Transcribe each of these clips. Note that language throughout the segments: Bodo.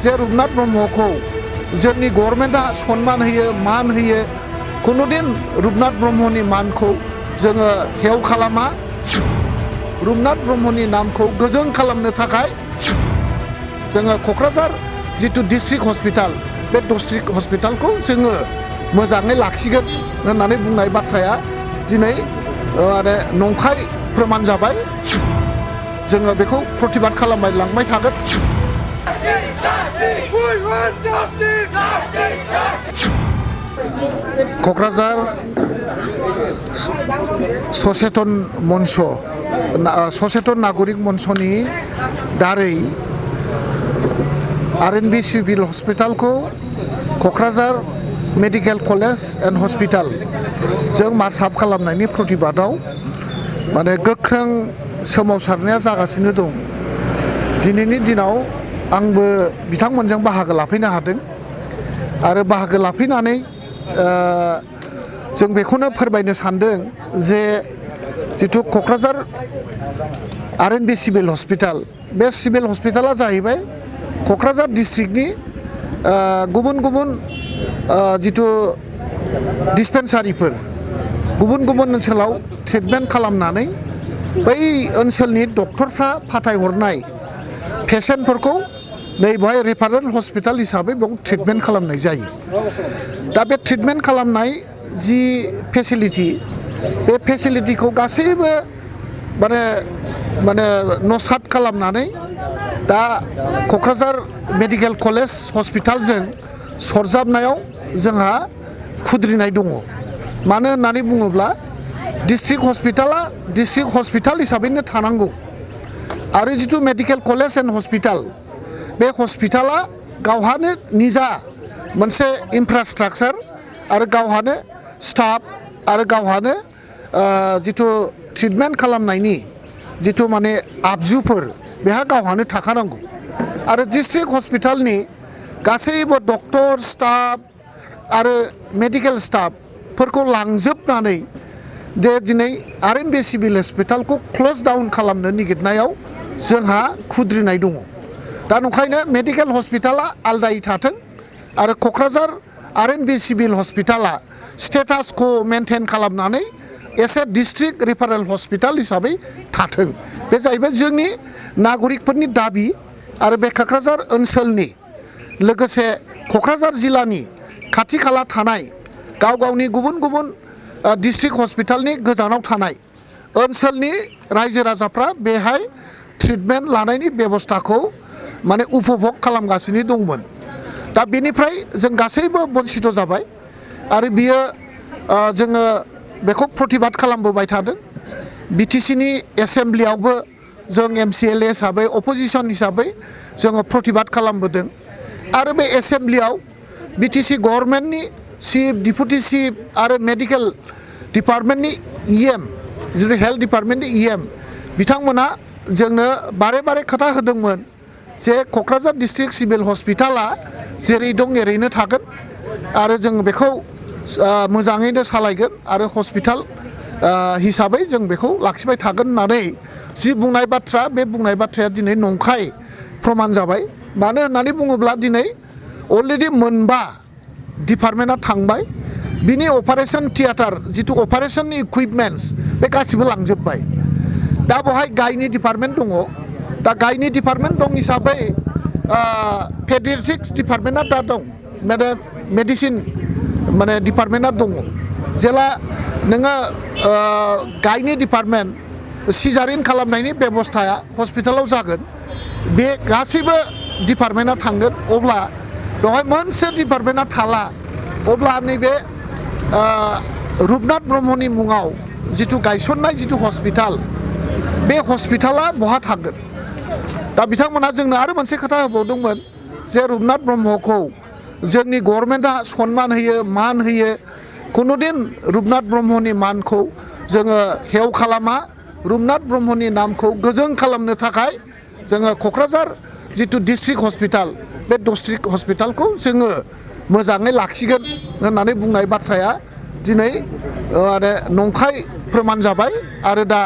जे रुपनाथ ब्रह्मखौ जोंनि गभर्नमेन्टआ सन्मान होयो मान होयो कुनुदिन रुपनाथ ब्रह्मनि मानखौ जोङो हेव खालामा रुपनाथ ब्रह्मनि नामखौ गोजों खालामनो थाखाय जोङो क'क्राझार जितु डिस्ट्रिक्ट हस्पिटाल बे डिस्ट्रिक्ट हस्पिटालखौ जोङो मोजाङै लाखिगोन होननानै बुंनाय बाथ्राया दिनै आरो नंखाय प्रमान जाबाय जोङो बेखौ प्रतिबाद खालामबाय लांबाय थागोन क'क्राझार सचेतन मंच सचेतन नागरिक मंचनि दारै आरएनबि सिभिल हस्पिटालखौ Kokrajhar medical college and hospital जों मार्चआप खालामनायनि प्रतिबादाव माने गोख्रों सोमावसारनाया जागासिनो दं दिनैनि दिनाव आंबो बिथांमोनजों बाहागो लाफैनो हादों आरो बाहागो लाफैनानै जों बेखौनो फोरमायनो सानदों जे जितु क'क्राझार आरएनबि सिभिल हस्पिटाल बे सिभिल हस्पिटाला जाहैबाय क'क्राझार डिस्ट्रिक्टनि गुबुन गुबुन जितु डिस्पेन्सारिफोर गुबुन गुबुन ओनसोलाव ट्रिटमेन्ट खालामनानै बै ओनसोलनि डक्टरफ्रा फाथायहरनाय पेसेन्टफोरखौ नै बेवहाय रेफारेल हस्पिटाल हिसाबै बेयाव ट्रिटमेन्ट खालामनाय जायो दा बे ट्रिटमेन्ट खालामनाय जि फेसिलिटि बे फेसिलिटिखौ गासैबो माने नसात खालामनानै दा क'क्राझार मेडिकेल कलेज हस्पिटालजों सरजाबनायाव जोंहा खुद्रिनाय दङ मानो होननानै बुङोब्ला डिस्ट्रिक्ट हस्पिटाला डिस्ट्रिक्ट हस्पिटाल हिसाबैनो थानांगौ आरो जितु मेडिकेल कलेज एन्ड हस्पिटाल बे हस्पिटाला गावहानो निजा मोनसे इनफ्रास्ट्राक्चार आरो गावहानो स्टाफ आरो गावहानो जितु ट्रिटमेन्ट खालामनायनि जितु माने आगजुफोर बेहा गावहानो थाखानांगौ आरो डिस्ट्रिक्ट हस्पिटालनि गासैबो डक्टर स्टाफ आरो मेडिकेल स्टाफफोरखौ लांजोबनानै जे दिनै आरएनबि सिभिल हस्पिटालखौ क्ल'ज डाउन खालामनो नागिरनायाव जोंहा खुद्रिनाय दङ दा नंखायनो मेडिकेल हस्पिटाला आलदायै थाथों आरो क'क्राझार आरएनबि सिभिल हस्पिटाला स्टेटासखौ मेनटेन खालामनानै एसे डिस्ट्रिक्ट रेफारेल हस्पिटाल हिसाबै थाथों बे जाहैबाय जोंनि नागरिकफोरनि दाबि आरो बे क'क्राझार ओनसोलनि लोगोसे क'क्राझार जिल्लानि खाथि खाला थानाय गाव गावनि गुबुन गुबुन डिस्ट्रिक्ट हस्पिटालनि गोजानाव थानाय ओनसोलनि रायजो राजाफ्रा बेहाय ट्रिटमेन्ट लानायनि बेबस्थाखौ माने उपभग खालामगासिनो दंमोन दा बेनिफ्राय जों गासैबो बन्सित जाबाय आरो बियो जोङो बेखौ प्रतिबाद खालामबोबाय थादों बिटिसिनि एसेम्ब्लियावबो जों एमसिएलए हिसाबै अपोजिसन हिसाबै जोङो प्रतिबाद खालामबोदों आरो बे एसेम्ब्लियाव बिटिसि गभर्नमेन्टनि चिफ डिपुटि चिफ आरो मेडिकेल डिपार्टमेन्टनि इएम जितु हेल्थ डिपार्टमेन्टनि इएम बिथांमोना जोंनो बारे बारे खोथा होदोंमोन जे क'क्राझार डिस्ट्रिक्ट सिभिल हस्पिटाला जेरै दं एरैनो थागोन आरो जों बेखौ मोजाङैनो सालायगोन आरो हस्पिटाल हिसाबै जों बेखौ लाखिबाय थागोन होननानै जि बुंनाय बाथ्रा बे बुंनाय बाथ्राया दिनै नंखाय प्रमान जाबाय मानो होननानै बुङोब्ला दिनै अलरेडि मोनबा डिपार्टमेन्टआ थांबाय बिनि अपारेशन थियेटार जितु अपारेशननि इकुइपमेन्ट्स बे गासिबो लांजोब्बाय दा बेवहाय गायनि डिपार्टमेन्ट दङ दा गायनि डिपार्टमेन्ट दं हिसाबै पेडियाट्रिक्स डिपार्टमेन्टआ दा दं मेडिसिन माने डिपार्टमेन्टआ दङ जेला नोङो गायनि डिपार्टमेन्ट सिजारिन खालामनायनि बेबस्थाया हस्पिटालाव जागोन बे गासैबो डिपार्टमेन्टआ थांगोन अब्ला बेवहाय मोनसे डिपार्टमेन्टआ थाला अब्ला नैबे रुपनाथ ब्रह्मनि मुङाव जितु गायसननाय जितु हस्पिटाल बे हस्पिटाला बहा थागोन दा बिथांमोना जोंनो आरो मोनसे खोथा होबावदोंमोन जे रुपनाथ ब्रह्मखौ जोंनि गभर्नमेन्टआ सन्मान होयो मान होयो कुनुदिन रुपनाथ ब्रह्मनि मानखौ जोङो हेव खालामा रुपनाथ ब्रह्मनि नामखौ गोजों खालामनो थाखाय जोङो क'क्राझार जितु डिस्ट्रिक्ट हस्पिटाल बे डिस्ट्रिक्ट हस्पिटालखौ जोङो मोजाङै लाखिगोन होननानै बुंनाय बाथ्राया दिनै आरो नंखाय प्रमान जाबाय आरो दा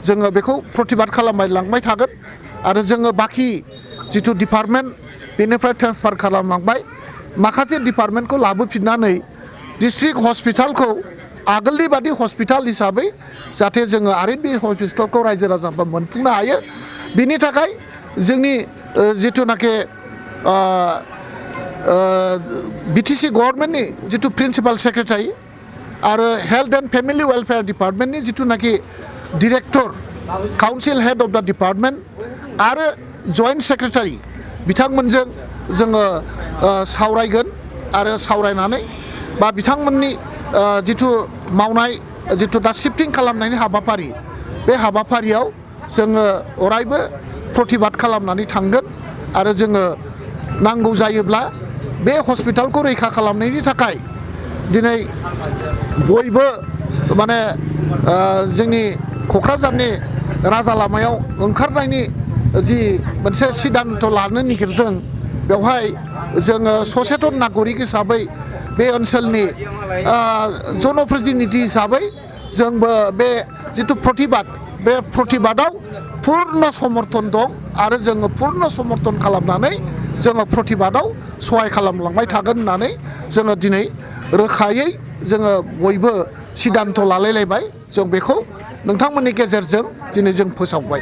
जोङो बेखौ प्रतिबाद खालामबाय लांबाय थागोन आरो जोङो बाखि जितु डिपार्टमेन्ट बेनिफ्राय ट्रेन्सफार खालामलांबाय माखासे डिपार्टमेन्टखौ लाबोफिननानै डिस्ट्रिक्ट हस्पिटालखौ आगोलनि बादि हस्पिटाल हिसाबै जाहाथे जोङो आरो बे हस्पिटालखौ रायजो राजाफ्रा मोनफुंनो हायो बिनि थाखाय जोंनि जिथुनाखि बिटिसि गभर्नमेन्टनि जिथु प्रिन्सिपाल सेक्रेटारि आरो हेल्थ एन्ड फेमिलि वेलफेयार डिपार्टमेन्टनि जिथुनाखि डिरेक्टर काउन्सिल हेड अफ द डिपार्टमेन्ट आरो जइन्ट सेक्रेटारि बिथांमोनजों जोङो सावरायगोन आरो सावरायनानै बा बिथांमोननि जिथु मावनाय जिथु दा शिफ्टिं खालामनायनि हाबाफारि बे हाबाफारियाव जोङो अरायबो प्रतिबाद खालामनानै थांगोन आरो जोङो नांगौ जायोब्ला बे हस्पिटालखौ रैखा खालामनायनि थाखाय दिनै बयबो माने जोंनि क'क्राझारनि राजा लामायाव ओंखारनायनि जि मोनसे सिद्धान्त लानो नागिरदों बेवहाय जोङो सचेतन नागरिक हिसाबै बे ओनसोलनि जनप्रतिनिधि हिसाबै जोंबो बे जिथु प्रतिबाद बे प्रतिबादाव पुर्ण समर्थन दं आरो जोङो पुर्ण समर्थन खालामनानै जोङो प्रतिबादाव सहाय खालामलांबाय थागोन होननानै जोङो दिनै रोखायै जोङो बयबो सिद्धान्त लालायलायबाय जों बेखौ नोंथांमोननि गेजेरजों दिनै जों फोसावबाय।